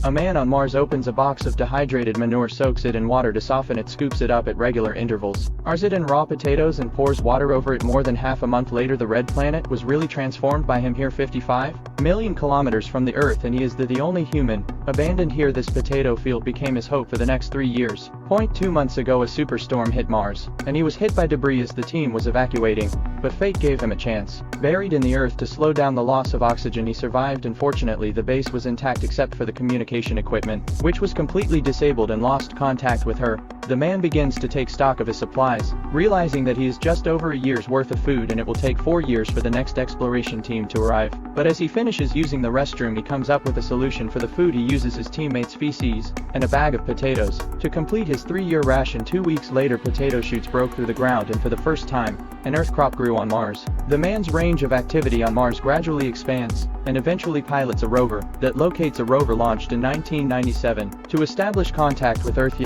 A man on Mars opens a box of dehydrated manure, soaks it in water to soften it, scoops it up at regular intervals, ars it in raw potatoes and pours water over it. More than half a month later, the red planet was really transformed by him here 55 million kilometers from the Earth, and he is the only human abandoned here. This potato field became his hope for the next 3 years. 2 months ago a superstorm hit Mars, and he was hit by debris as the team was evacuating, but fate gave him a chance. Buried in the Earth to slow down the loss of oxygen, he survived. Unfortunately, the base was intact except for the communication equipment, which was completely disabled and lost contact with her. The man begins to take stock of his supplies, realizing that he is just over a year's worth of food and it will take 4 years for the next exploration team to arrive. But as he finishes using the restroom, he comes up with a solution for the food. He uses his teammates' feces and a bag of potatoes to complete his 3-year ration. 2 weeks later, potato shoots broke through the ground, and for the first time, an Earth crop grew on Mars. The man's range of activity on Mars gradually expands, and eventually pilots a rover that locates a rover launched in 1997 to establish contact with Earth.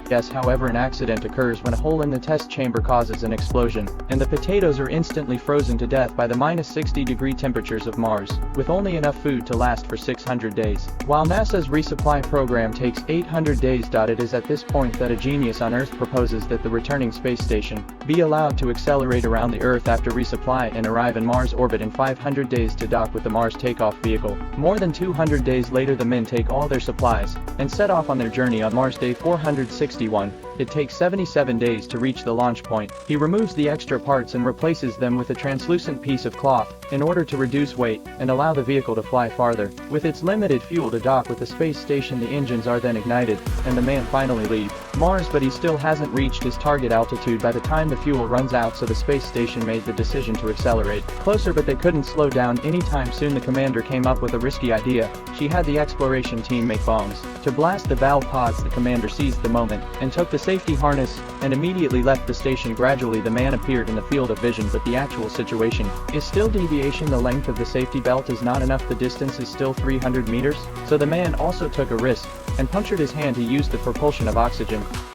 Yes, however, an accident occurs when a hole in the test chamber causes an explosion, and the potatoes are instantly frozen to death by the -60-degree temperatures of Mars, with only enough food to last for 600 days. While NASA's resupply program takes 800 days. It is at this point that a genius on Earth proposes that the returning space station be allowed to accelerate around the Earth after resupply and arrive in Mars orbit in 500 days to dock with the Mars takeoff vehicle. More than 200 days later, the men take all their supplies and set off on their journey. On Mars day 461, it takes 77 days to reach the launch point. He removes the extra parts and replaces them with a translucent piece of cloth in order to reduce weight and allow the vehicle to fly farther. With its limited fuel to dock with the space station, the engines are then ignited, and the man finally leaves Mars, but he still hasn't reached his target altitude by the time the fuel runs out, so the space station made the decision to accelerate closer, but they couldn't slow down anytime soon. The commander came up with a risky idea. She had the exploration team make bombs to blast the valve pods. The commander seized the moment and took the safety harness and immediately left the station. Gradually the man appeared in the field of vision, but the actual situation is still deviation. The length of the safety belt is not enough. The distance is still 300 meters, so the man also took a risk and punctured his hand. He used the propulsion of oxygen